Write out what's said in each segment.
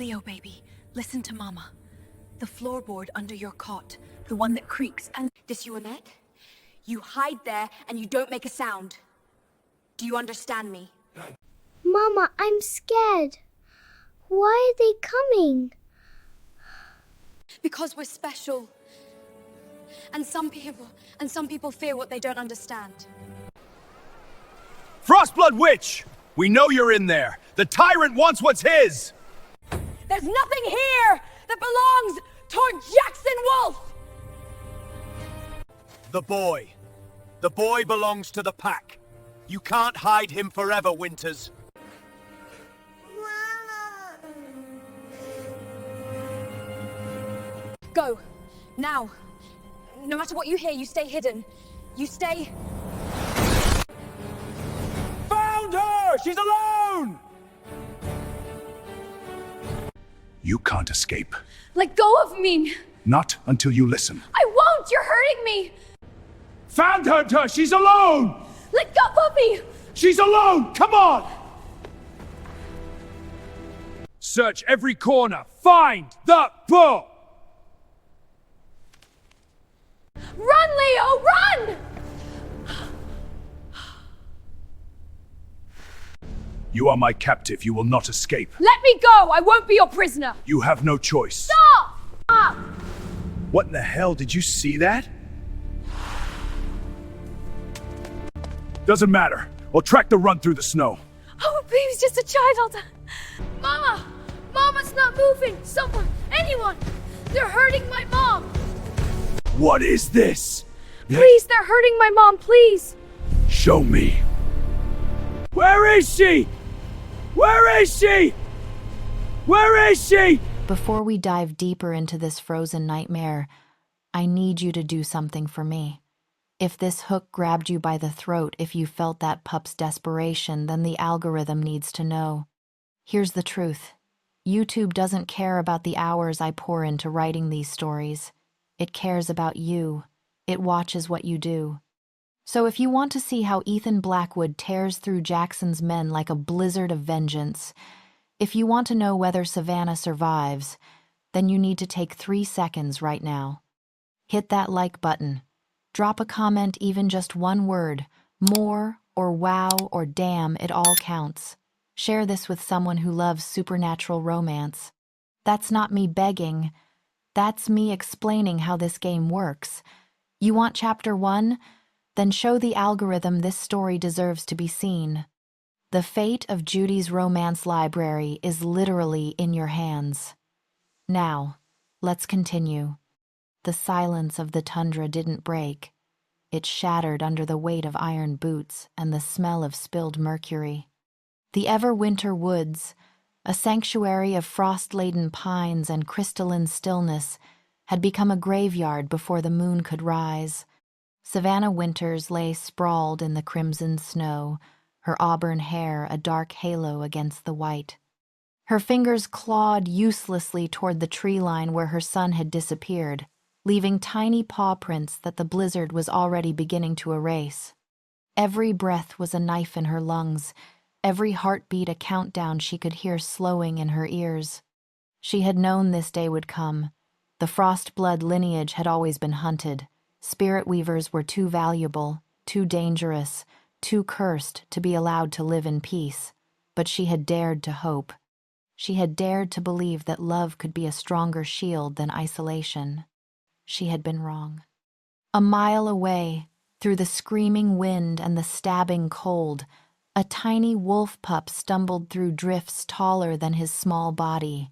Leo, baby, listen to Mama. The floorboard under your cot, the one that creaks and... This you, Annette? You hide there and you don't make a sound. Do you understand me? Mama, I'm scared. Why are they coming? Because we're special. And some people fear what they don't understand. Frostblood Witch! We know you're in there. The tyrant wants what's his! There's nothing here that belongs to Jackson Wolf! The boy. The boy belongs to the pack. You can't hide him forever, Winters. Go. Now. No matter what you hear, you stay hidden. You stay... Found her! She's alone! You can't escape. Let go of me! Not until you listen. I won't! You're hurting me! Found her! She's alone! Let go of me! She's alone! Come on! Search every corner. Find the book! Run, Leo! Run! You are my captive. You will not escape. Let me go! I won't be your prisoner! You have no choice. Stop! Stop! What in the hell? Did you see that? Doesn't matter. I'll track the run through the snow. Oh, baby's just a child. Mama! Mama's not moving! Someone! Anyone! They're hurting my mom! What is this? Please, they're hurting my mom, please! Show me. Where is she? Where is she? Where is she? Before we dive deeper into this frozen nightmare, I need you to do something for me. If this hook grabbed you by the throat, if you felt that pup's desperation, then the algorithm needs to know. Here's the truth. YouTube doesn't care about the hours I pour into writing these stories. It cares about you. It watches what you do. So if you want to see how Ethan Blackwood tears through Jackson's men like a blizzard of vengeance, if you want to know whether Savannah survives, then you need to take 3 seconds right now. Hit that like button. Drop a comment, even just one word. More, or wow, or damn, it all counts. Share this with someone who loves supernatural romance. That's not me begging. That's me explaining how this game works. You want Chapter 1? Then show the algorithm this story deserves to be seen. The fate of Judy's romance library is literally in your hands. Now, let's continue. The silence of the tundra didn't break. It shattered under the weight of iron boots and the smell of spilled mercury. The ever-winter woods, a sanctuary of frost-laden pines and crystalline stillness, had become a graveyard before the moon could rise. Savannah Winters lay sprawled in the crimson snow, her auburn hair a dark halo against the white. Her fingers clawed uselessly toward the tree line where her son had disappeared, leaving tiny paw prints that the blizzard was already beginning to erase. Every breath was a knife in her lungs, every heartbeat a countdown she could hear slowing in her ears. She had known this day would come. The Frostblood lineage had always been hunted. Spirit weavers were too valuable, too dangerous, too cursed to be allowed to live in peace. But she had dared to hope. She had dared to believe that love could be a stronger shield than isolation. She had been wrong. A mile away, through the screaming wind and the stabbing cold, a tiny wolf pup stumbled through drifts taller than his small body.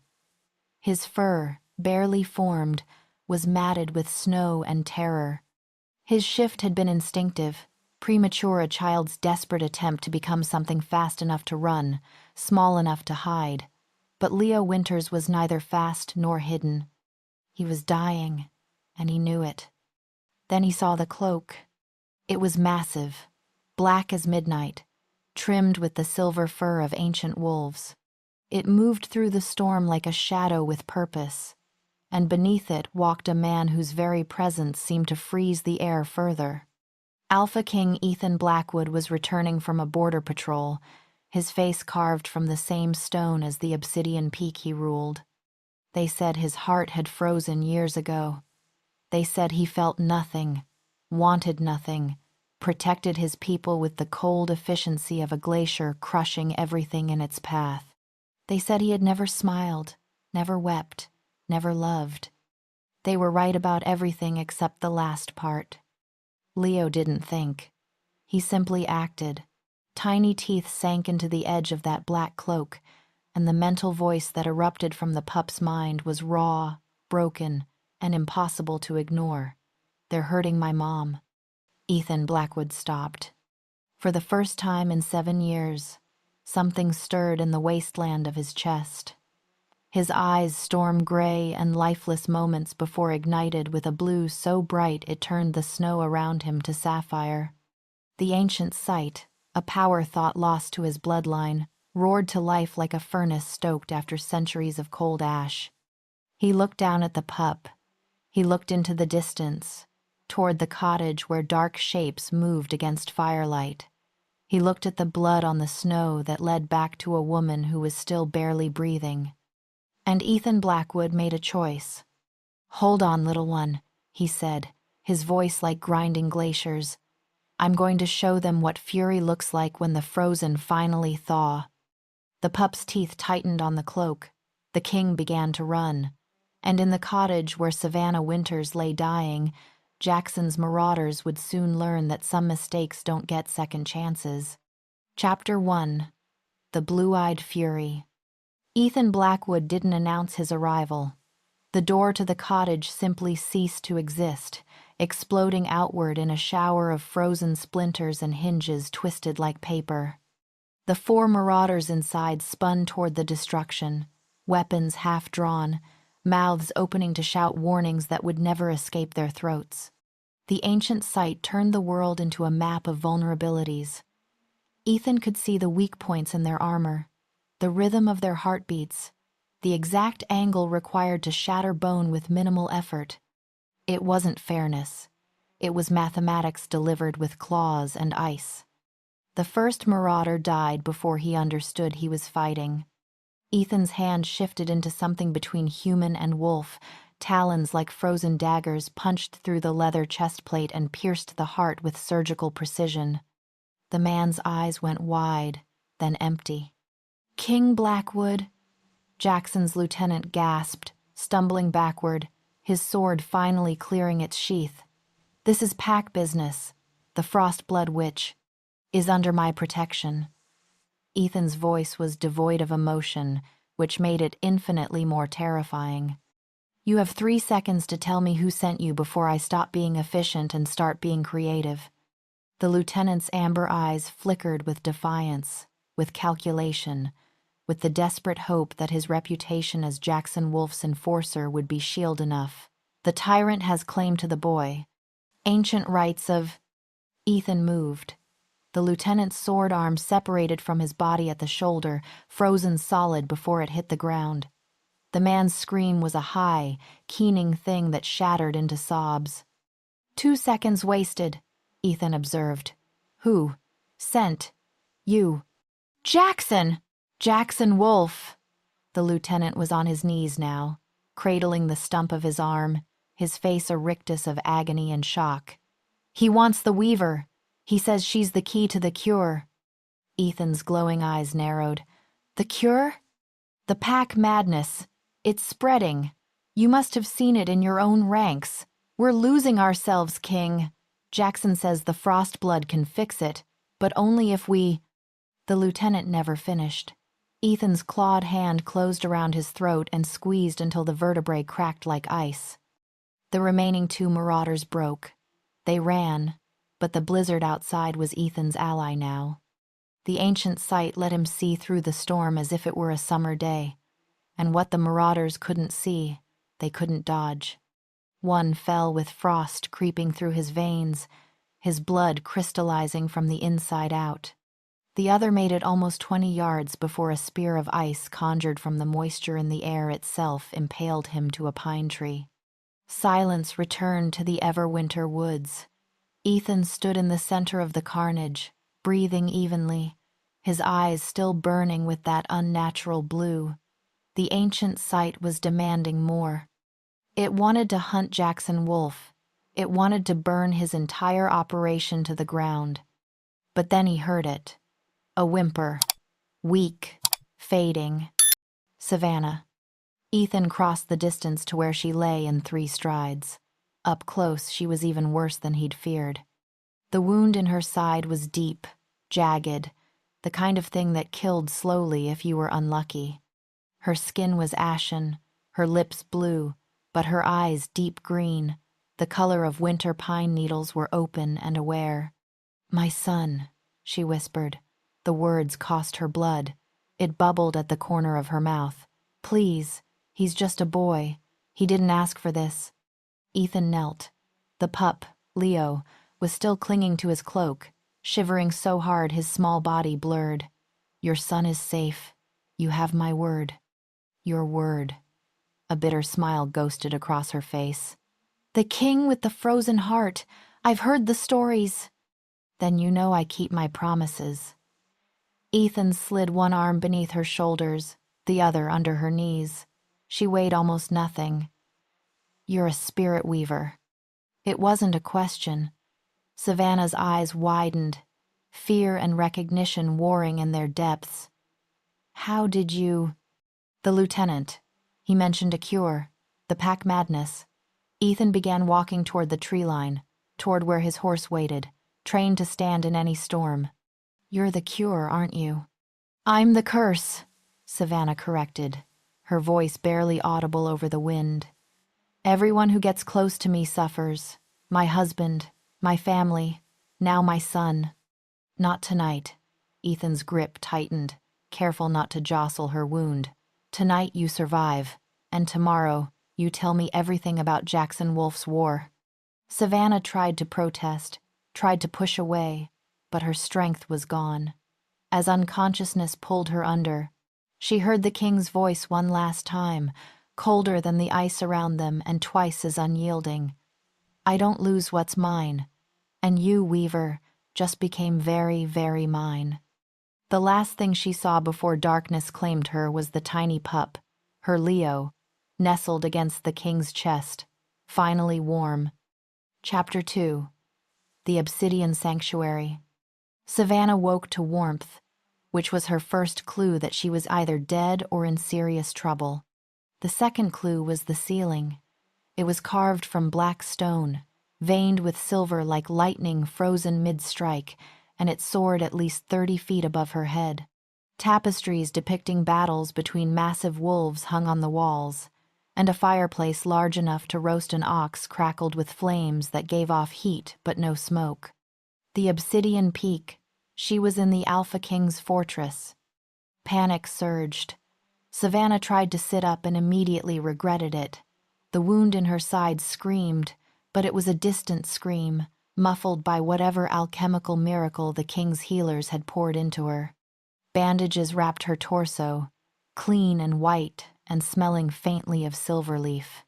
His fur, barely formed, was matted with snow and terror. His shift had been instinctive, premature, a child's desperate attempt to become something fast enough to run, small enough to hide. But Leo Winters was neither fast nor hidden. He was dying, and he knew it. Then he saw the cloak. It was massive, black as midnight, trimmed with the silver fur of ancient wolves. It moved through the storm like a shadow with purpose, and beneath it walked a man whose very presence seemed to freeze the air further. Alpha King Ethan Blackwood was returning from a border patrol, his face carved from the same stone as the obsidian peak he ruled. They said his heart had frozen years ago. They said he felt nothing, wanted nothing, protected his people with the cold efficiency of a glacier crushing everything in its path. They said he had never smiled, never wept, never loved. They were right about everything except the last part. Leo didn't think. He simply acted. Tiny teeth sank into the edge of that black cloak, and the mental voice that erupted from the pup's mind was raw, broken, and impossible to ignore. "They're hurting my mom." Ethan Blackwood stopped. For the first time in 7 years, something stirred in the wasteland of his chest. His eyes storm gray and lifeless moments before ignited with a blue so bright it turned the snow around him to sapphire. The ancient sight, a power thought lost to his bloodline, roared to life like a furnace stoked after centuries of cold ash. He looked down at the pup. He looked into the distance, toward the cottage where dark shapes moved against firelight. He looked at the blood on the snow that led back to a woman who was still barely breathing. And Ethan Blackwood made a choice. "Hold on, little one," he said, his voice like grinding glaciers. "I'm going to show them what fury looks like when the frozen finally thaw." The pup's teeth tightened on the cloak. The king began to run. And in the cottage where Savannah Winters lay dying, Jackson's marauders would soon learn that some mistakes don't get second chances. Chapter 1. The Blue-Eyed Fury. Ethan Blackwood didn't announce his arrival. The door to the cottage simply ceased to exist, exploding outward in a shower of frozen splinters and hinges twisted like paper. The 4 marauders inside spun toward the destruction, weapons half drawn, mouths opening to shout warnings that would never escape their throats. The ancient sight turned the world into a map of vulnerabilities. Ethan could see the weak points in their armor, the rhythm of their heartbeats, the exact angle required to shatter bone with minimal effort. It wasn't fairness. It was mathematics delivered with claws and ice. The first marauder died before he understood he was fighting. Ethan's hand shifted into something between human and wolf. Talons like frozen daggers punched through the leather chestplate and pierced the heart with surgical precision. The man's eyes went wide, then empty. "King Blackwood," Jackson's lieutenant gasped, stumbling backward, his sword finally clearing its sheath. "This is pack business. The Frostblood Witch is under my protection." Ethan's voice was devoid of emotion, which made it infinitely more terrifying. "You have 3 seconds to tell me who sent you before I stop being efficient and start being creative." The lieutenant's amber eyes flickered with defiance, with calculation, with the desperate hope that his reputation as Jackson Wolf's enforcer would be shield enough. "The tyrant has claim to the boy. Ancient rights of—" Ethan moved. The lieutenant's sword arm separated from his body at the shoulder, frozen solid before it hit the ground. The man's scream was a high, keening thing that shattered into sobs. 2 seconds wasted," Ethan observed. "Who sent you?" "Jackson! Jackson Wolf!" The lieutenant was on his knees now, cradling the stump of his arm, his face a rictus of agony and shock. "He wants the Weaver. He says she's the key to the cure." Ethan's glowing eyes narrowed. "The cure? The pack madness. It's spreading. You must have seen it in your own ranks. We're losing ourselves, King. Jackson says the Frostblood can fix it, but only if we—" The lieutenant never finished. Ethan's clawed hand closed around his throat and squeezed until the vertebrae cracked like ice. The remaining 2 marauders broke. They ran, but the blizzard outside was Ethan's ally now. The ancient sight let him see through the storm as if it were a summer day, and what the marauders couldn't see, they couldn't dodge. One fell with frost creeping through his veins, his blood crystallizing from the inside out. The other made it almost 20 yards before a spear of ice conjured from the moisture in the air itself impaled him to a pine tree. Silence returned to the Everwinter woods. Ethan stood in the center of the carnage, breathing evenly, his eyes still burning with that unnatural blue. The ancient sight was demanding more. It wanted to hunt Jackson Wolf. It wanted to burn his entire operation to the ground. But then he heard it. A whimper. Weak. Fading. Savannah. Ethan crossed the distance to where she lay in 3 strides. Up close, she was even worse than he'd feared. The wound in her side was deep, jagged, the kind of thing that killed slowly if you were unlucky. Her skin was ashen, her lips blue, but her eyes deep green, the color of winter pine needles, were open and aware. "My son," she whispered. The words cost her blood. It bubbled at the corner of her mouth. "Please, he's just a boy. He didn't ask for this." Ethan knelt. The pup, Leo, was still clinging to his cloak, shivering so hard his small body blurred. "Your son is safe. You have my word." "Your word." A bitter smile ghosted across her face. "The king with the frozen heart. I've heard the stories." "Then you know I keep my promises." Ethan slid one arm beneath her shoulders, the other under her knees. She weighed almost nothing. "You're a spirit weaver." It wasn't a question. Savannah's eyes widened, fear and recognition warring in their depths. "How did you—" "The lieutenant. He mentioned a cure. The pack madness." Ethan began walking toward the tree line, toward where his horse waited, trained to stand in any storm. "You're the cure, aren't you?" "I'm the curse," Savannah corrected, her voice barely audible over the wind. "Everyone who gets close to me suffers. My husband, my family, now my son." "Not tonight." Ethan's grip tightened, careful not to jostle her wound. "Tonight you survive, and tomorrow you tell me everything about Jackson Wolf's war." Savannah tried to protest, tried to push away, but her strength was gone. As unconsciousness pulled her under, she heard the king's voice one last time, colder than the ice around them and twice as unyielding. "I don't lose what's mine, and you, Weaver, just became very, very mine." The last thing she saw before darkness claimed her was the tiny pup, her Leo, nestled against the king's chest, finally warm. Chapter 2. The Obsidian Sanctuary. Savannah woke to warmth, which was her first clue that she was either dead or in serious trouble. The second clue was the ceiling. It was carved from black stone, veined with silver like lightning frozen mid-strike, and it soared at least 30 feet above her head. Tapestries depicting battles between massive wolves hung on the walls, and a fireplace large enough to roast an ox crackled with flames that gave off heat but no smoke. The obsidian peak. She was in the Alpha King's fortress. Panic surged. Savannah tried to sit up and immediately regretted it. The wound in her side screamed, but it was a distant scream, muffled by whatever alchemical miracle the king's healers had poured into her. Bandages wrapped her torso, clean and white and smelling faintly of silver leaf.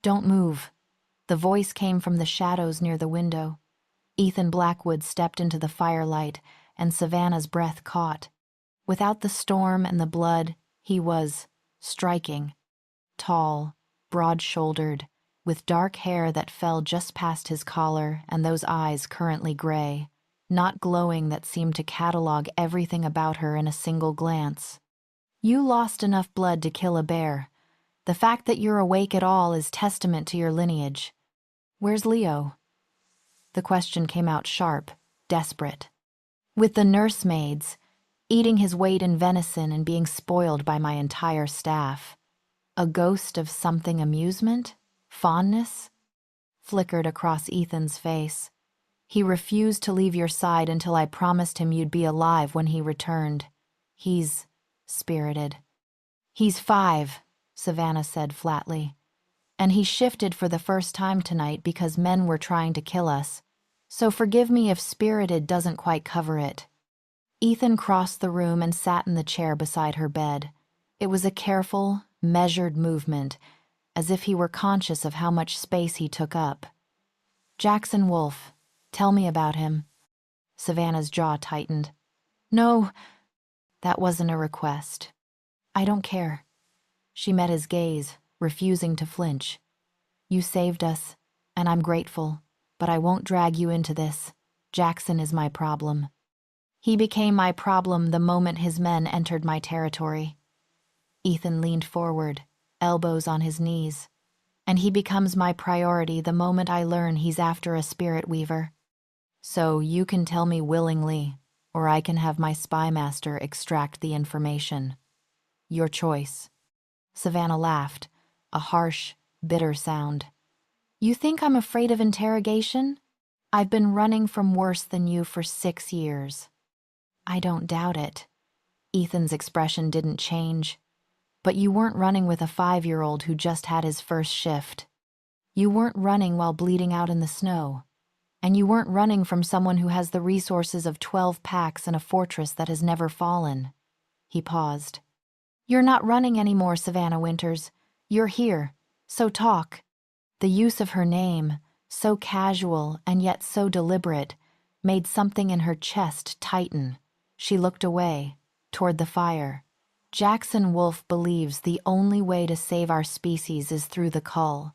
"Don't move." The voice came from the shadows near the window. Ethan Blackwood stepped into the firelight, and Savannah's breath caught. Without the storm and the blood, he was striking. Tall, broad-shouldered, with dark hair that fell just past his collar and those eyes currently gray, not glowing that seemed to catalog everything about her in a single glance. "You lost enough blood to kill a bear. The fact that you're awake at all is testament to your lineage. Where's Leo?" The question came out sharp, desperate. "With the nursemaids, eating his weight in venison and being spoiled by my entire staff. A ghost of something amusement? Fondness?" Flickered across Ethan's face. "He refused to leave your side until I promised him you'd be alive when he returned. He's spirited." "He's 5, Savannah said flatly. "And he shifted for the first time tonight because men were trying to kill us. So forgive me if spirited doesn't quite cover it." Ethan crossed the room and sat in the chair beside her bed. It was a careful, measured movement, as if he were conscious of how much space he took up. "Jackson Wolf, tell me about him." Savannah's jaw tightened. "No, That wasn't a request. I don't care. She met his gaze, refusing to flinch. You saved us, and I'm grateful, but I won't drag you into this. Jackson is my problem. He became my problem the moment his men entered my territory. Ethan leaned forward, elbows on his knees. And he becomes my priority the moment I learn he's after a spirit weaver. So you can tell me willingly, or I can have my spy master extract the information. Your choice. Savannah laughed, a harsh, bitter sound. You think I'm afraid of interrogation? I've been running from worse than you for 6 years. I don't doubt it. Ethan's expression didn't change. But you weren't running with a 5-year-old who just had his first shift. You weren't running while bleeding out in the snow. And you weren't running from someone who has the resources of 12 packs and a fortress that has never fallen. He paused. You're not running anymore, Savannah Winters. You're here, so talk. The use of her name, so casual and yet so deliberate, made something in her chest tighten. She looked away, toward the fire. Jackson Wolf believes the only way to save our species is through the cull.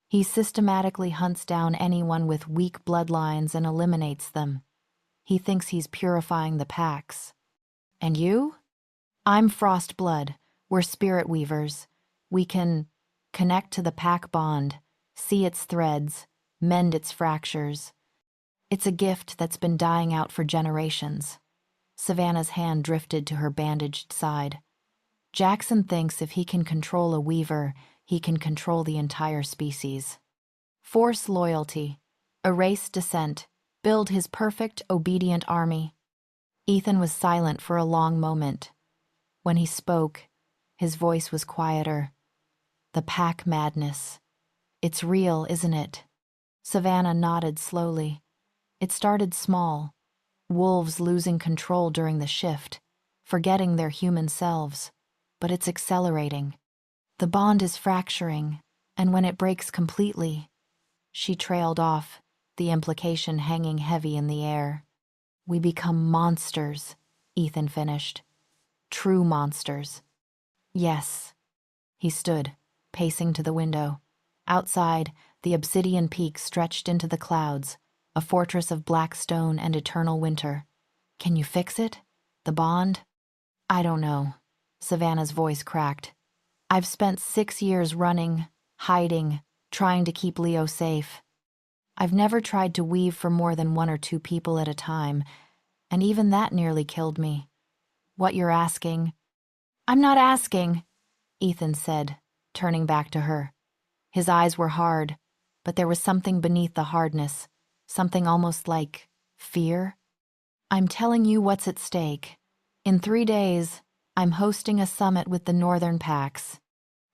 He systematically hunts down anyone with weak bloodlines and eliminates them. He thinks he's purifying the packs. And you? I'm Frostblood. We're spirit weavers. We can connect to the pack bond, see its threads, mend its fractures. It's a gift that's been dying out for generations. Savannah's hand drifted to her bandaged side. Jackson thinks if he can control a weaver, he can control the entire species. Force loyalty, erase dissent, build his perfect, obedient army. Ethan was silent for a long moment. When he spoke, his voice was quieter. The pack madness. It's real, isn't it? Savannah nodded slowly. It started small. Wolves losing control during the shift, forgetting their human selves. But it's accelerating. The bond is fracturing, and when it breaks completely... She trailed off, the implication hanging heavy in the air. We become monsters, Ethan finished. True monsters. Yes. He stood, pacing to the window. Outside, the obsidian peak stretched into the clouds, a fortress of black stone and eternal winter. Can you fix it? The bond? I don't know. Savannah's voice cracked. I've spent 6 years running, hiding, trying to keep Leo safe. I've never tried to weave for more than 1 or 2 people at a time, and even that nearly killed me. What you're asking... I'm not asking, Ethan said, turning back to her. His eyes were hard, but there was something beneath the hardness, something almost like fear. I'm telling you what's at stake. In 3 days... I'm hosting a summit with the Northern Packs.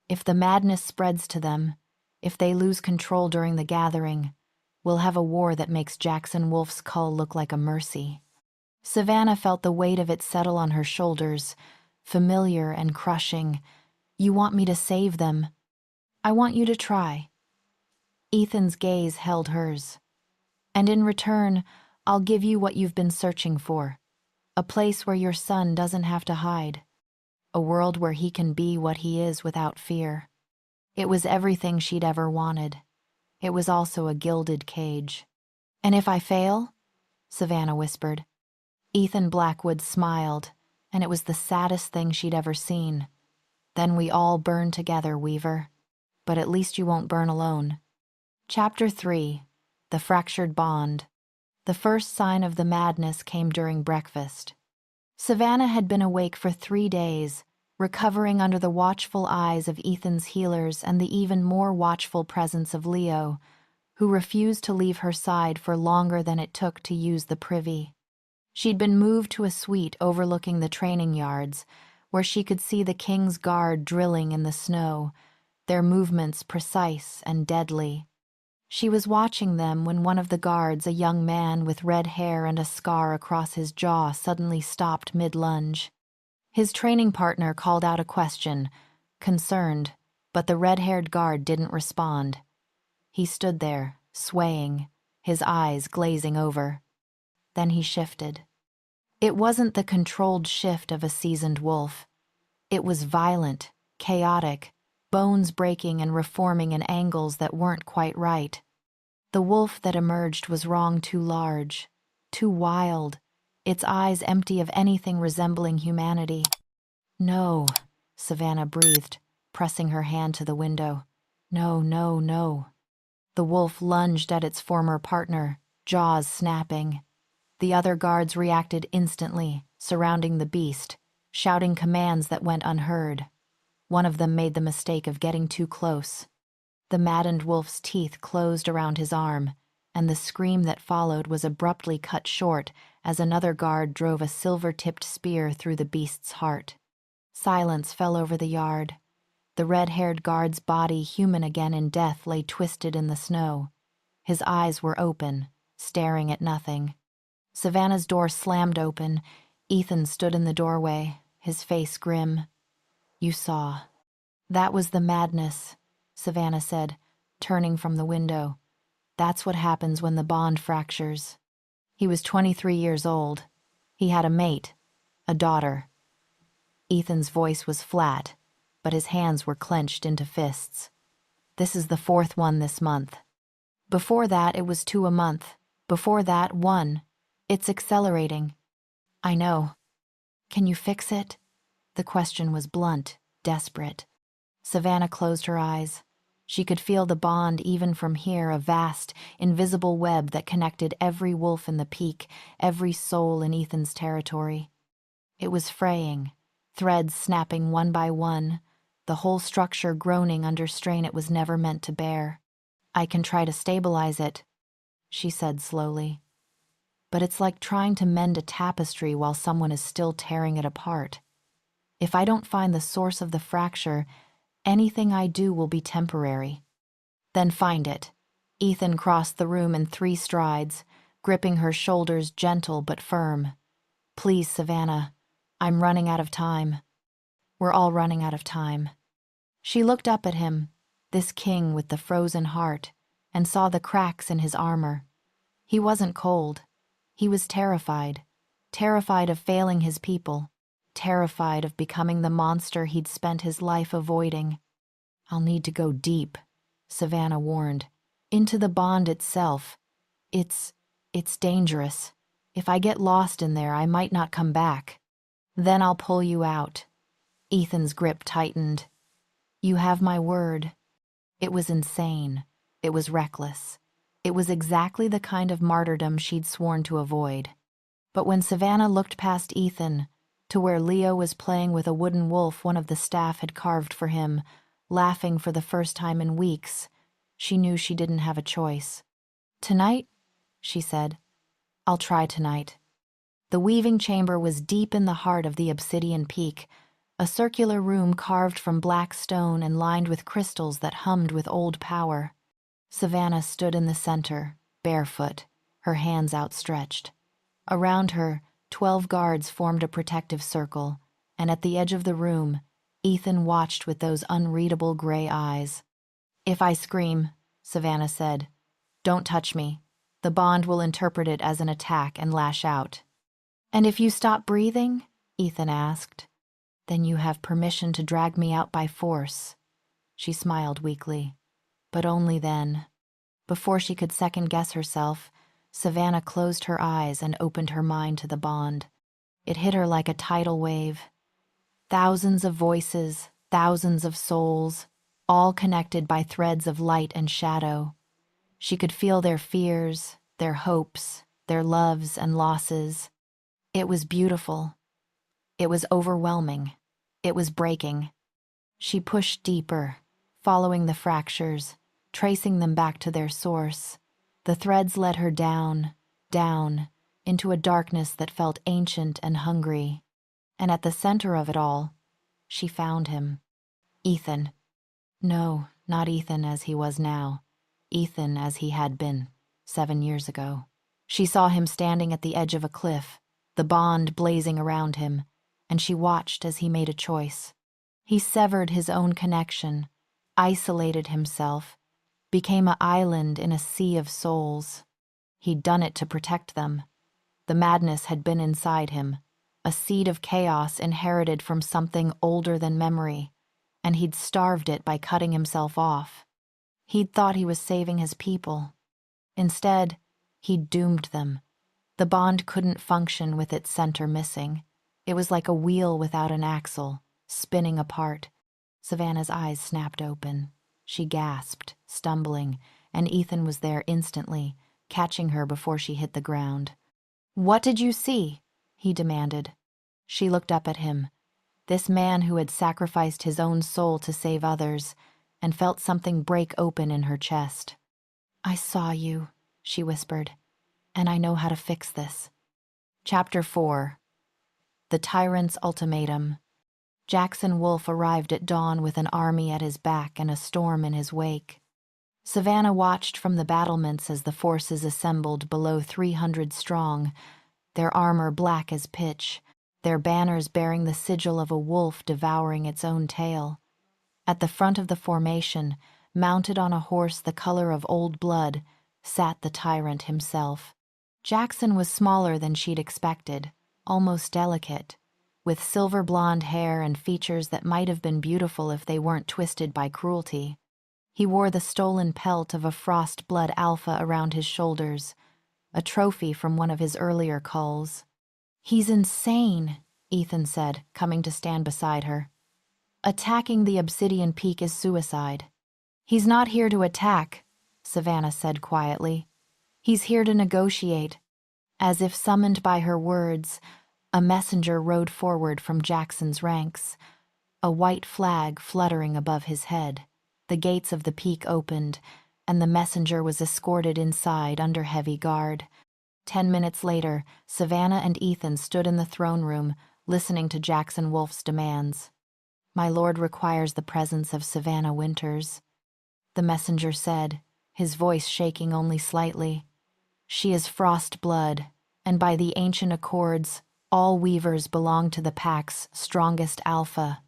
If the madness spreads to them, if they lose control during the gathering, we'll have a war that makes Jackson Wolf's cull look like a mercy. Savannah felt the weight of it settle on her shoulders, familiar and crushing. You want me to save them. I want you to try. Ethan's gaze held hers. And in return, I'll give you what you've been searching for. A place where your son doesn't have to hide. A world where he can be what he is without fear. It was everything she'd ever wanted. It was also a gilded cage. And if I fail? Savannah whispered. Ethan Blackwood smiled, and it was the saddest thing she'd ever seen. Then we all burn together, Weaver. But at least you won't burn alone. Chapter 3. The Fractured Bond. The first sign of the madness came during breakfast. Savannah had been awake for 3 days, recovering under the watchful eyes of Ethan's healers and the even more watchful presence of Leo, who refused to leave her side for longer than it took to use the privy. She'd been moved to a suite overlooking the training yards, where she could see the King's Guard drilling in the snow, their movements precise and deadly. She was watching them when one of the guards, a young man with red hair and a scar across his jaw, suddenly stopped mid-lunge. His training partner called out a question, concerned, but the red-haired guard didn't respond. He stood there, swaying, his eyes glazing over. Then he shifted. It wasn't the controlled shift of a seasoned wolf. It was violent, chaotic, bones breaking and reforming in angles that weren't quite right. The wolf that emerged was wrong, too large, too wild, its eyes empty of anything resembling humanity. "No," Savannah breathed, pressing her hand to the window. "No, no, no." The wolf lunged at its former partner, jaws snapping. The other guards reacted instantly, surrounding the beast, shouting commands that went unheard. One of them made the mistake of getting too close. The maddened wolf's teeth closed around his arm, and the scream that followed was abruptly cut short as another guard drove a silver-tipped spear through the beast's heart. Silence fell over the yard. The red-haired guard's body, human again in death, lay twisted in the snow. His eyes were open, staring at nothing. Savannah's door slammed open. Ethan stood in the doorway, his face grim. "You saw." "That was the madness," Savannah said, turning from the window. "That's what happens when the bond fractures." He was 23 years old. He had a mate, a daughter. Ethan's voice was flat, but his hands were clenched into fists. "This is the 4th one this month. Before that, it was 2 a month. Before that, 1. It's accelerating." "I know. Can you fix it?" The question was blunt, desperate. Savannah closed her eyes. She could feel the bond even from here, a vast, invisible web that connected every wolf in the peak, every soul in Ethan's territory. It was fraying, threads snapping one by one, the whole structure groaning under strain it was never meant to bear. "I can try to stabilize it," she said slowly. "But it's like trying to mend a tapestry while someone is still tearing it apart. If I don't find the source of the fracture, anything I do will be temporary." "Then find it." Ethan crossed the room in 3 strides, gripping her shoulders, gentle but firm. "Please, Savannah, I'm running out of time. We're all running out of time." She looked up at him, this king with the frozen heart, and saw the cracks in his armor. He wasn't cold. He was terrified, terrified of failing his people, terrified of becoming the monster he'd spent his life avoiding. "I'll need to go deep," Savannah warned, "into the bond itself. It's dangerous. If I get lost in there, I might not come back. Then I'll pull you out." Ethan's grip tightened. "You have my word." It was insane. It was reckless. It was exactly the kind of martyrdom she'd sworn to avoid. But when Savannah looked past Ethan, to where Leo was playing with a wooden wolf one of the staff had carved for him, laughing for the first time in weeks, she knew she didn't have a choice. "Tonight?" she said. "I'll try tonight." The weaving chamber was deep in the heart of the obsidian peak, a circular room carved from black stone and lined with crystals that hummed with old power. Savannah stood in the center, barefoot, her hands outstretched. Around her, 12 guards formed a protective circle, and at the edge of the room, Ethan watched with those unreadable gray eyes. "If I scream," Savannah said, "don't touch me. The bond will interpret it as an attack and lash out." "And if you stop breathing?" Ethan asked. "Then you have permission to drag me out by force." She smiled weakly. But only then. Before she could second-guess herself, Savannah closed her eyes and opened her mind to the bond. It hit her like a tidal wave. Thousands of voices, thousands of souls, all connected by threads of light and shadow. She could feel their fears, their hopes, their loves and losses. It was beautiful. It was overwhelming. It was breaking. She pushed deeper, following the fractures, tracing them back to their source. The threads led her down, down, into a darkness that felt ancient and hungry. And at the center of it all, she found him. Ethan. No, not Ethan as he was now. Ethan as he had been, 7 years ago. She saw him standing at the edge of a cliff, the bond blazing around him, and she watched as he made a choice. He severed his own connection, isolated himself, became an island in a sea of souls. He'd done it to protect them. The madness had been inside him, a seed of chaos inherited from something older than memory, and he'd starved it by cutting himself off. He'd thought he was saving his people. Instead, he'd doomed them. The bond couldn't function with its center missing. It was like a wheel without an axle, spinning apart. Savannah's eyes snapped open. She gasped, stumbling, and Ethan was there instantly, catching her before she hit the ground. "What did you see?" he demanded. She looked up at him, this man who had sacrificed his own soul to save others, and felt something break open in her chest. "I saw you," she whispered, "and I know how to fix this." Chapter 4. The Tyrant's Ultimatum. Jackson Wolf arrived at dawn with an army at his back and a storm in his wake. Savannah watched from the battlements as the forces assembled below 300 strong, their armor black as pitch, their banners bearing the sigil of a wolf devouring its own tail. At the front of the formation, mounted on a horse the color of old blood, sat the tyrant himself. Jackson was smaller than she'd expected, almost delicate, with silver blonde hair and features that might have been beautiful if they weren't twisted by cruelty. He wore the stolen pelt of a frost blood alpha around his shoulders, a trophy from one of his earlier culls. "He's insane," Ethan said, coming to stand beside her. "Attacking the Obsidian Peak is suicide." "He's not here to attack," Savannah said quietly. "He's here to negotiate." As if summoned by her words, a messenger rode forward from Jackson's ranks, a white flag fluttering above his head. The gates of the peak opened, and the messenger was escorted inside under heavy guard. 10 minutes later, Savannah and Ethan stood in the throne room, listening to Jackson Wolf's demands. "My lord requires the presence of Savannah Winters," the messenger said, his voice shaking only slightly. "She is frost blood, and by the ancient accords, all weavers belong to the pack's strongest alpha."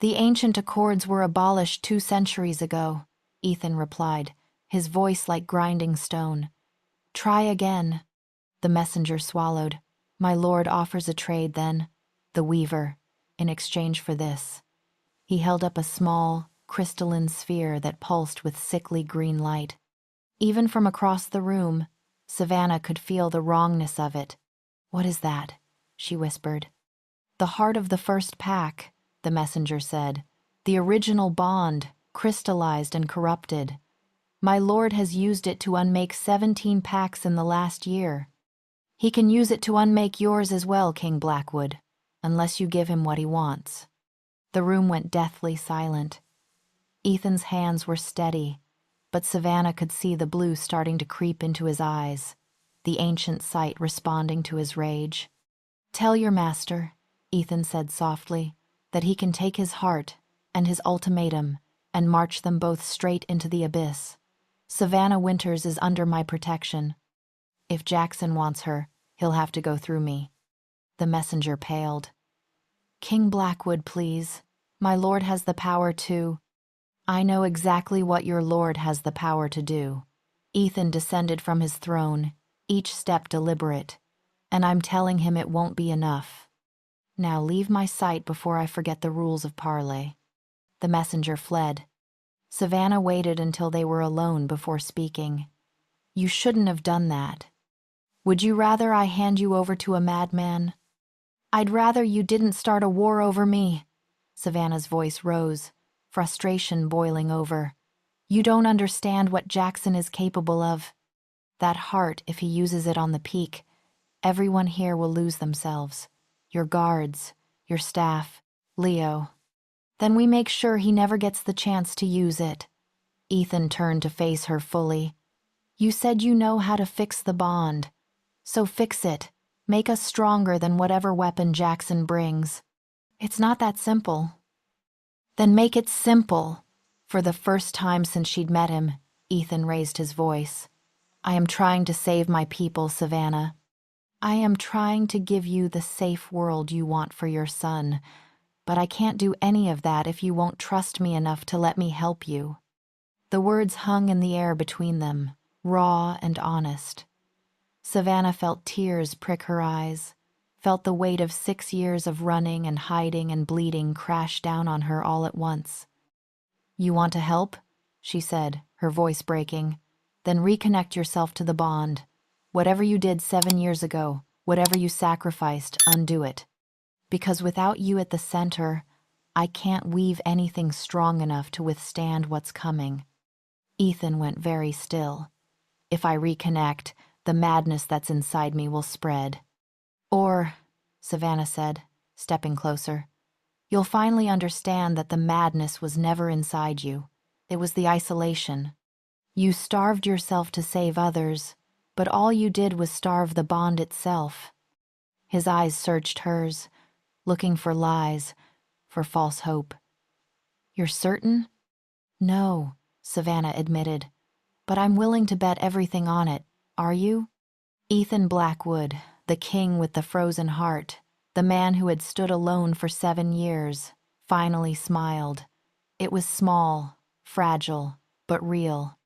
"The ancient accords were abolished 2 centuries ago," Ethan replied, his voice like grinding stone. "Try again." The messenger swallowed. "My lord offers a trade, then," the weaver, "in exchange for this." He held up a small, crystalline sphere that pulsed with sickly green light. Even from across the room, Savannah could feel the wrongness of it. "What is that?" she whispered. "The heart of the first pack," the messenger said. "The original bond, crystallized and corrupted. My lord has used it to unmake 17 packs in the last year. He can use it to unmake yours as well, King Blackwood, unless you give him what he wants." The room went deathly silent. Ethan's hands were steady, but Savannah could see the blue starting to creep into his eyes, the ancient sight responding to his rage. "Tell your master," Ethan said softly, "that he can take his heart and his ultimatum and march them both straight into the abyss. Savannah Winters is under my protection. If Jackson wants her, he'll have to go through me." The messenger paled. "King Blackwood, please. My lord has the power to—" "I know exactly what your lord has the power to do." Ethan descended from his throne, each step deliberate, "and I'm telling him it won't be enough. Now leave my sight before I forget the rules of parley." The messenger fled. Savannah waited until they were alone before speaking. "You shouldn't have done that. Would you rather I hand you over to a madman?" "I'd rather you didn't start a war over me." Savannah's voice rose, frustration boiling over. "You don't understand what Jackson is capable of. That heart, if he uses it on the peak, everyone here will lose themselves. Your guards, your staff, Leo. Then we make sure he never gets the chance to use it." Ethan turned to face her fully. "You said you know how to fix the bond. So fix it. Make us stronger than whatever weapon Jackson brings." "It's not that simple." "Then make it simple." For the first time since she'd met him, Ethan raised his voice. "I am trying to save my people, Savannah. I am trying to give you the safe world you want for your son, but I can't do any of that if you won't trust me enough to let me help you." The words hung in the air between them, raw and honest. Savannah felt tears prick her eyes, felt the weight of 6 years of running and hiding and bleeding crash down on her all at once. "You want to help?" she said, her voice breaking. "Then reconnect yourself to the bond. Whatever you did 7 years ago, whatever you sacrificed, undo it. Because without you at the center, I can't weave anything strong enough to withstand what's coming." Ethan went very still. "If I reconnect, the madness that's inside me will spread." "Or," Savannah said, stepping closer, "you'll finally understand that the madness was never inside you. It was the isolation. You starved yourself to save others, but all you did was starve the bond itself." His eyes searched hers, looking for lies, for false hope. "You're certain?" "No," Savannah admitted, "but I'm willing to bet everything on it. Are you?" Ethan Blackwood, the king with the frozen heart, the man who had stood alone for 7 years, finally smiled. It was small, fragile, but real.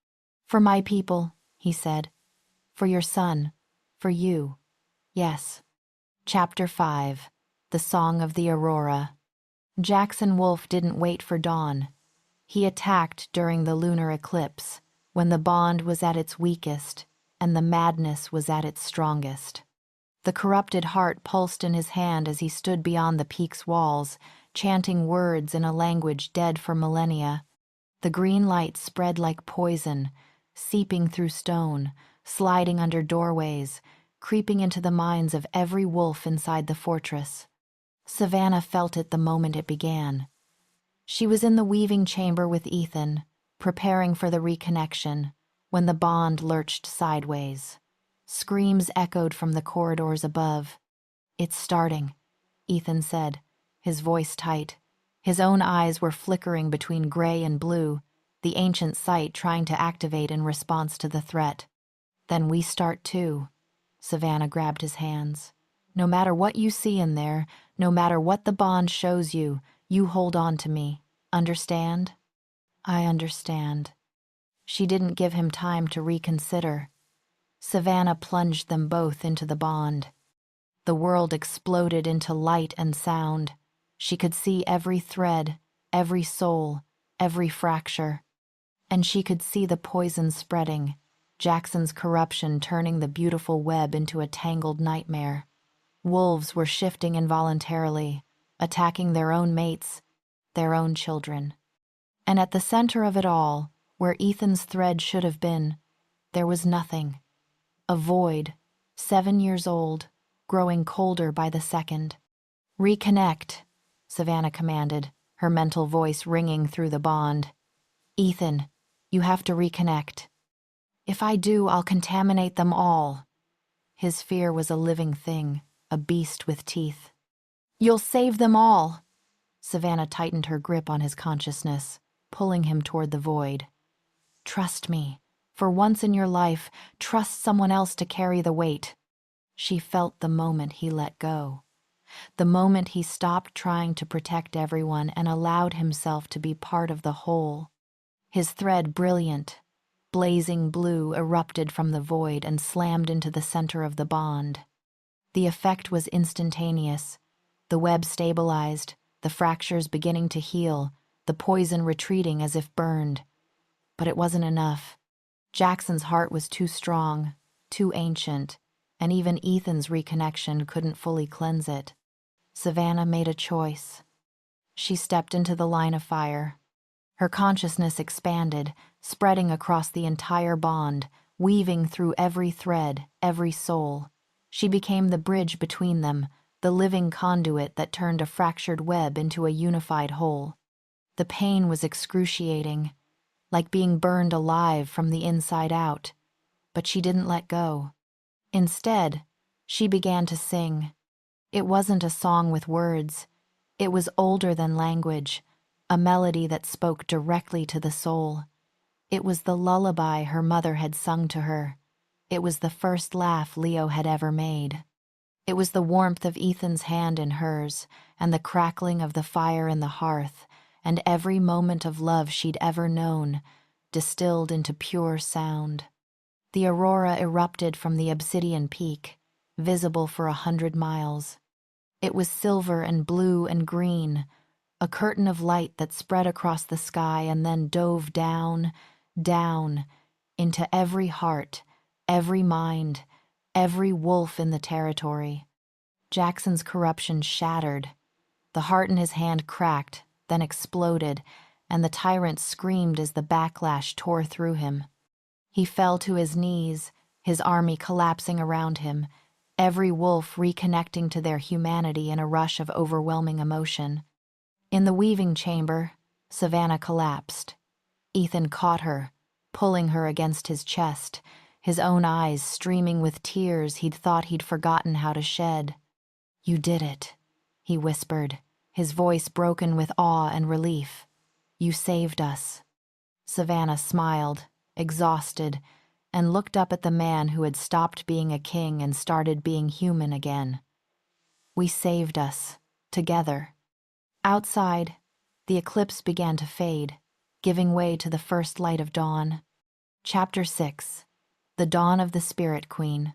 "For my people," he said. "For your son. For you. Yes." Chapter 5. The Song of the Aurora. Jackson Wolf didn't wait for dawn. He attacked during the lunar eclipse, when the bond was at its weakest and the madness was at its strongest. The corrupted heart pulsed in his hand as he stood beyond the peak's walls, chanting words in a language dead for millennia. The green light spread like poison, seeping through stone, sliding under doorways, creeping into the minds of every wolf inside the fortress. Savannah felt it the moment it began. She was in the weaving chamber with Ethan, preparing for the reconnection, when the bond lurched sideways. Screams echoed from the corridors above. "It's starting," Ethan said, his voice tight. His own eyes were flickering between gray and blue, the ancient sight trying to activate in response to the threat. "Then we start too." Savannah grabbed his hands. "No matter what you see in there, no matter what the bond shows you, you hold on to me. Understand?" "I understand." She didn't give him time to reconsider. Savannah plunged them both into the bond. The world exploded into light and sound. She could see every thread, every soul, every fracture. And she could see the poison spreading, Jackson's corruption turning the beautiful web into a tangled nightmare. Wolves were shifting involuntarily, attacking their own mates, their own children. And at the center of it all, where Ethan's thread should have been, there was nothing. A void, 7 years old, growing colder by the second. "Reconnect," Savannah commanded, her mental voice ringing through the bond. "Ethan, you have to reconnect. If I do, I'll contaminate them all." His fear was a living thing, a beast with teeth. "You'll save them all." Savannah tightened her grip on his consciousness, pulling him toward the void. "Trust me. For once in your life, trust someone else to carry the weight." She felt the moment he let go. The moment he stopped trying to protect everyone and allowed himself to be part of the whole. His thread, brilliant, blazing blue, erupted from the void and slammed into the center of the bond. The effect was instantaneous. The web stabilized, the fractures beginning to heal, the poison retreating as if burned. But it wasn't enough. Jackson's heart was too strong, too ancient, and even Ethan's reconnection couldn't fully cleanse it. Savannah made a choice. She stepped into the line of fire. Her consciousness expanded, spreading across the entire bond, weaving through every thread, every soul. She became the bridge between them, the living conduit that turned a fractured web into a unified whole. The pain was excruciating, like being burned alive from the inside out, but she didn't let go. Instead, she began to sing. It wasn't a song with words. It was older than language, a melody that spoke directly to the soul. It was the lullaby her mother had sung to her. It was the first laugh Leo had ever made. It was the warmth of Ethan's hand in hers, and the crackling of the fire in the hearth, and every moment of love she'd ever known, distilled into pure sound. The aurora erupted from the obsidian peak, visible for 100 miles. It was silver and blue and green, a curtain of light that spread across the sky and then dove down, down, into every heart, every mind, every wolf in the territory. Jackson's corruption shattered. The heart in his hand cracked, then exploded, and the tyrant screamed as the backlash tore through him. He fell to his knees, his army collapsing around him, every wolf reconnecting to their humanity in a rush of overwhelming emotion. In the weaving chamber, Savannah collapsed. Ethan caught her, pulling her against his chest, his own eyes streaming with tears he'd thought he'd forgotten how to shed. "You did it," he whispered, his voice broken with awe and relief. "You saved us." Savannah smiled, exhausted, and looked up at the man who had stopped being a king and started being human again. "We saved us, together." Outside, the eclipse began to fade, giving way to the first light of dawn. Chapter 6. The Dawn of the Spirit Queen.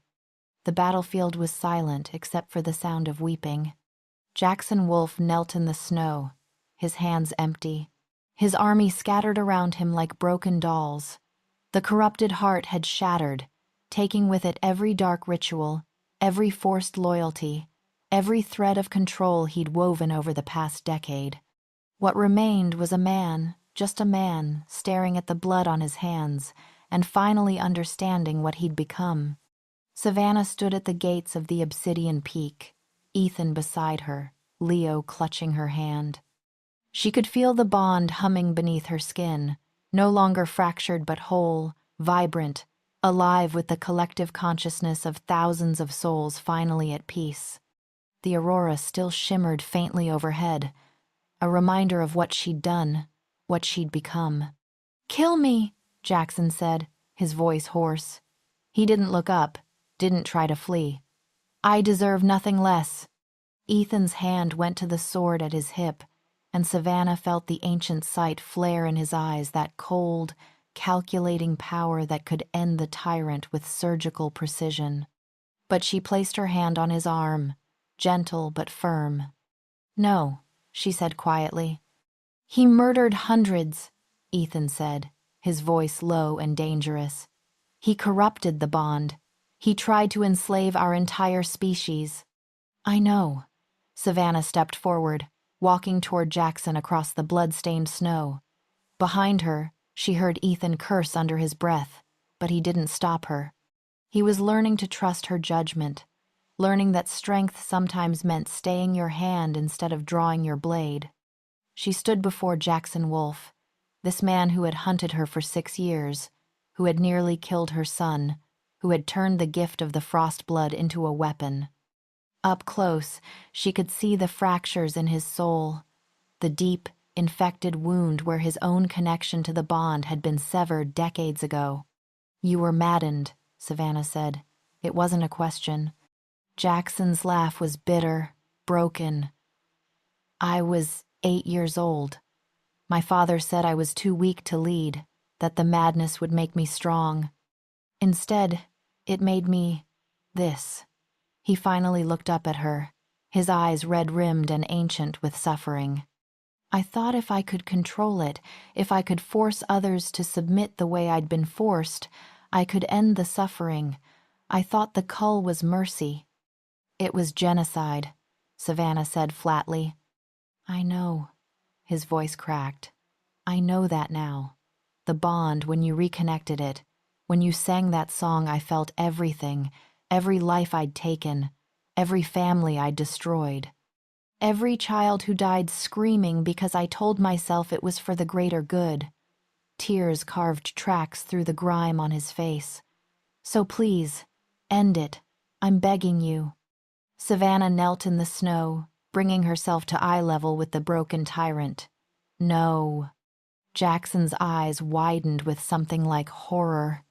The battlefield was silent except for the sound of weeping. Jackson Wolf knelt in the snow, his hands empty, his army scattered around him like broken dolls. The corrupted heart had shattered, taking with it every dark ritual, every forced loyalty, every thread of control he'd woven over the past decade. What remained was a man, just a man, staring at the blood on his hands, and finally understanding what he'd become. Savannah stood at the gates of the obsidian peak, Ethan beside her, Leo clutching her hand. She could feel the bond humming beneath her skin, no longer fractured but whole, vibrant, alive with the collective consciousness of thousands of souls finally at peace. The aurora still shimmered faintly overhead, a reminder of what she'd done, what she'd become. "Kill me," Jackson said, his voice hoarse. He didn't look up, didn't try to flee. "I deserve nothing less." Ethan's hand went to the sword at his hip, and Savannah felt the ancient sight flare in his eyes, that cold, calculating power that could end the tyrant with surgical precision. But she placed her hand on his arm, gentle but firm. "No," she said quietly. "He murdered hundreds," Ethan said, his voice low and dangerous. "He corrupted the bond. He tried to enslave our entire species." "I know." Savannah stepped forward, walking toward Jackson across the blood-stained snow. Behind her, she heard Ethan curse under his breath, but he didn't stop her. He was learning to trust her judgment, learning that strength sometimes meant staying your hand instead of drawing your blade. She stood before Jackson Wolf, this man who had hunted her for 6 years, who had nearly killed her son, who had turned the gift of the frost blood into a weapon. Up close, she could see the fractures in his soul, the deep, infected wound where his own connection to the bond had been severed decades ago. "You were maddened," Savannah said. "It wasn't a question." Jackson's laugh was bitter, broken. "I was 8 years old. My father said I was too weak to lead, that the madness would make me strong. Instead, it made me this." He finally looked up at her, his eyes red-rimmed and ancient with suffering. "I thought if I could control it, if I could force others to submit the way I'd been forced, I could end the suffering. I thought the cull was mercy." "It was genocide," Savannah said flatly. "I know." His voice cracked. "I know that now. The bond, when you reconnected it, when you sang that song, I felt everything, every life I'd taken, every family I'd destroyed. Every child who died screaming because I told myself it was for the greater good." Tears carved tracks through the grime on his face. "So please, end it. I'm begging you." Savannah knelt in the snow, bringing herself to eye level with the broken tyrant. "No." Jackson's eyes widened with something like horror.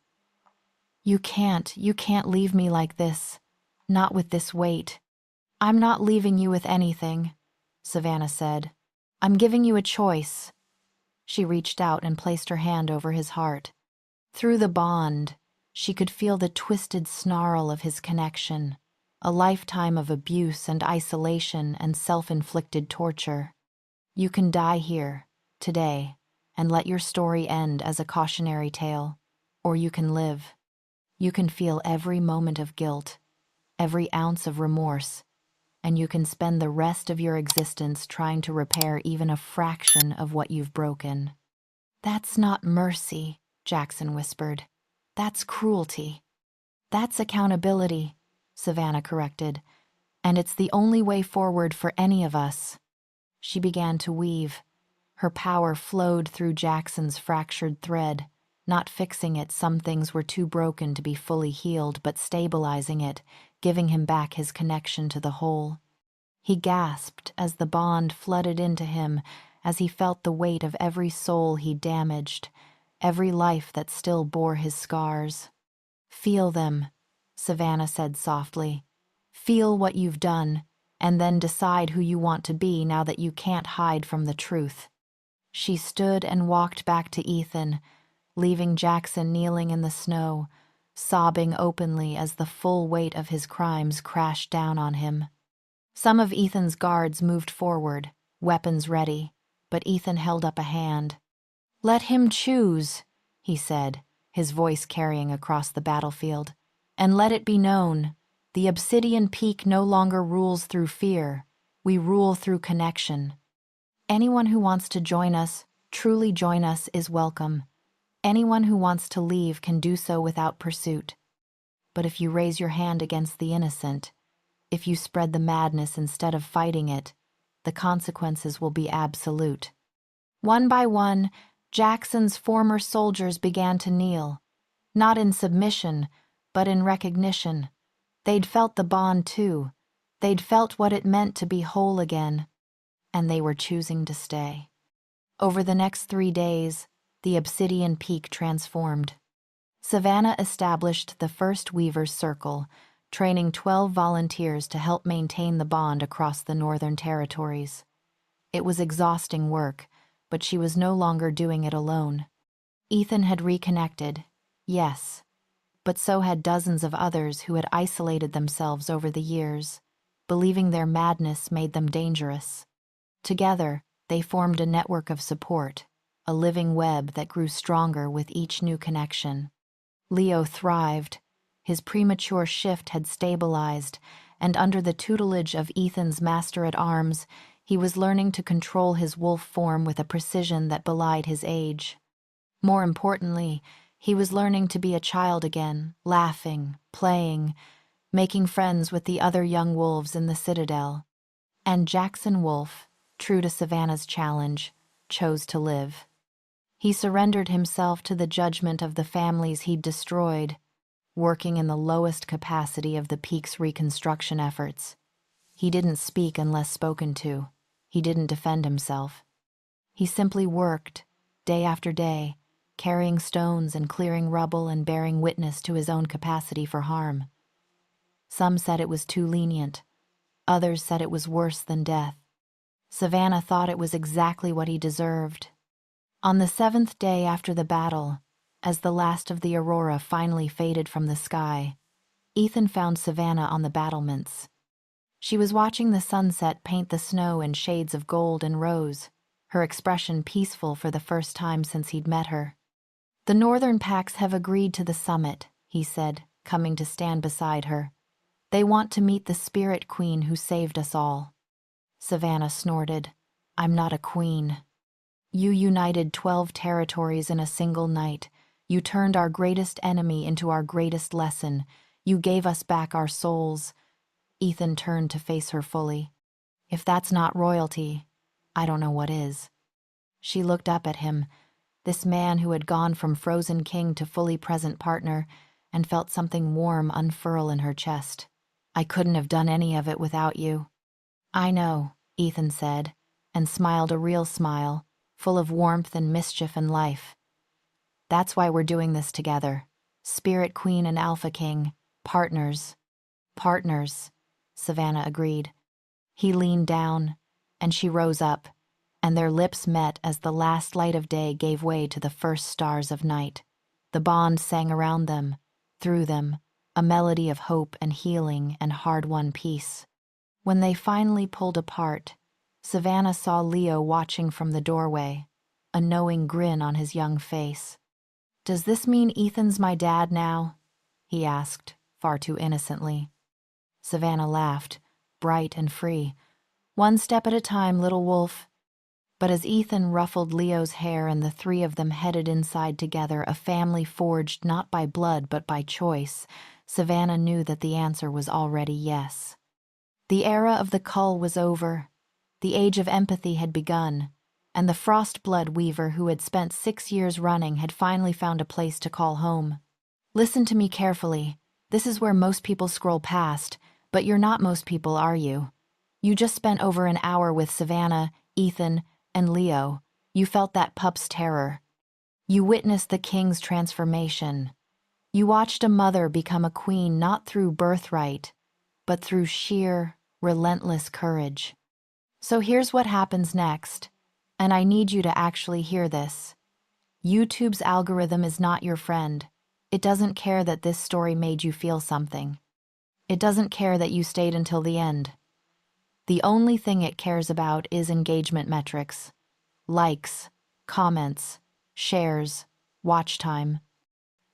You can't leave me like this. Not with this weight." "I'm not leaving you with anything," Savannah said. "I'm giving you a choice." She reached out and placed her hand over his heart. "Through the bond, She could feel the twisted snarl of his connection, a lifetime of abuse and isolation and self-inflicted torture. You can die here, today, and let your story end as a cautionary tale, or you can live. You can feel every moment of guilt, every ounce of remorse, and you can spend the rest of your existence trying to repair even a fraction of what you've broken. That's not mercy, Jackson whispered. That's cruelty. That's accountability, Savannah corrected, and it's the only way forward for any of us. She began to weave. Her power flowed through Jackson's fractured thread, not fixing it. Some things were too broken to be fully healed, but stabilizing it, giving him back his connection to the whole. He gasped as the bond flooded into him, as he felt the weight of every soul he damaged, every life that still bore his scars. Feel them, Savannah said softly. Feel what you've done, and then decide who you want to be now that you can't hide from the truth. She stood and walked back to Ethan, leaving Jackson kneeling in the snow, sobbing openly as the full weight of his crimes crashed down on him. Some of Ethan's guards moved forward, weapons ready, but Ethan held up a hand. "Let him choose," he said, his voice carrying across the battlefield. "And let it be known, the Obsidian Peak no longer rules through fear. We rule through connection. Anyone who wants to join us, truly join us, is welcome. Anyone who wants to leave can do so without pursuit. But if you raise your hand against the innocent, if you spread the madness instead of fighting it, the consequences will be absolute." One by one, Jackson's former soldiers began to kneel, not in submission, but in recognition. They'd felt the bond too. They'd felt what it meant to be whole again, and they were choosing to stay. Over the next 3 days, the Obsidian Peak transformed. Savannah established the first Weaver's Circle, training 12 volunteers to help maintain the bond across the Northern Territories. It was exhausting work, but she was no longer doing it alone. Ethan had reconnected, yes, but so had dozens of others who had isolated themselves over the years, believing their madness made them dangerous. Together, they formed a network of support, a living web that grew stronger with each new connection. Leo thrived. His premature shift had stabilized, and under the tutelage of Ethan's master-at-arms, he was learning to control his wolf form with a precision that belied his age. More importantly, he was learning to be a child again, laughing, playing, making friends with the other young wolves in the Citadel. And Jackson Wolf, true to Savannah's challenge, chose to live. He surrendered himself to the judgment of the families he'd destroyed, working in the lowest capacity of the Peak's reconstruction efforts. He didn't speak unless spoken to. He didn't defend himself. He simply worked, day after day, carrying stones and clearing rubble and bearing witness to his own capacity for harm. Some said it was too lenient. Others said it was worse than death. Savannah thought it was exactly what he deserved. On the 7th day after the battle, as the last of the aurora finally faded from the sky, Ethan found Savannah on the battlements. She was watching the sunset paint the snow in shades of gold and rose, her expression peaceful for the first time since he'd met her. "The northern packs have agreed to the summit," he said, coming to stand beside her. "They want to meet the Spirit Queen who saved us all." Savannah snorted. "I'm not a queen. You united 12 territories in a single night. You turned our greatest enemy into our greatest lesson. You gave us back our souls." Ethan turned to face her fully. "If that's not royalty, I don't know what is." She looked up at him, this man who had gone from frozen king to fully present partner, and felt something warm unfurl in her chest. "I couldn't have done any of it without you." "I know," Ethan said, and smiled a real smile, full of warmth and mischief and life. "That's why we're doing this together. Spirit Queen and Alpha King, partners." "Partners," Savannah agreed. He leaned down, and she rose up, and their lips met as the last light of day gave way to the first stars of night. The bond sang around them, through them, a melody of hope and healing and hard-won peace. When they finally pulled apart, Savannah saw Leo watching from the doorway, a knowing grin on his young face. "Does this mean Ethan's my dad now?" he asked, far too innocently. Savannah laughed, bright and free. "One step at a time, little wolf." But as Ethan ruffled Leo's hair and the three of them headed inside together, a family forged not by blood but by choice, Savannah knew that the answer was already yes. The era of the cull was over. The age of empathy had begun, and the Frostblood Weaver who had spent 6 years running had finally found a place to call home. Listen to me carefully. This is where most people scroll past, but you're not most people, are you? You just spent over an hour with Savannah, Ethan, and Leo. You felt that pup's terror. You witnessed the king's transformation. You watched a mother become a queen not through birthright, but through sheer, relentless courage. So here's what happens next, and I need you to actually hear this. YouTube's algorithm is not your friend. It doesn't care that this story made you feel something. It doesn't care that you stayed until the end. The only thing it cares about is engagement metrics. Likes, comments, shares, watch time.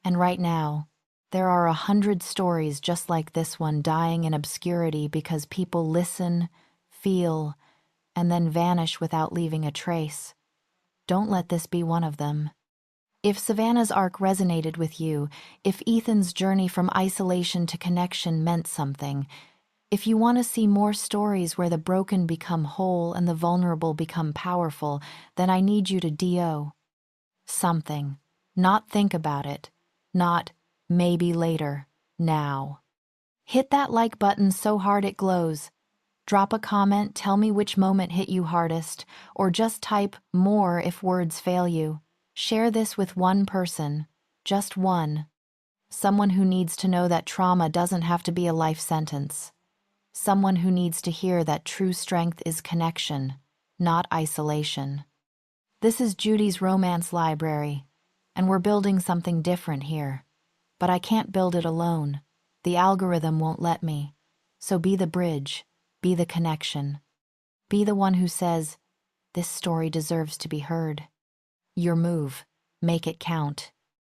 And right now, there are 100 stories just like this one dying in obscurity because people listen, feel, and then vanish without leaving a trace. Don't let this be one of them. If Savannah's arc resonated with you, if Ethan's journey from isolation to connection meant something, if you want to see more stories where the broken become whole and the vulnerable become powerful, then I need you to do something. Not think about it. Not maybe later. Now. Hit that like button so hard it glows. Drop a comment, tell me which moment hit you hardest, or just type more if words fail you. Share this with one person. Just one. Someone who needs to know that trauma doesn't have to be a life sentence. Someone who needs to hear that true strength is connection, not isolation. This is Judy's Romance Library, and we're building something different here. But I can't build it alone. The algorithm won't let me. So be the bridge, be the connection. Be the one who says, this story deserves to be heard. Your move, make it count.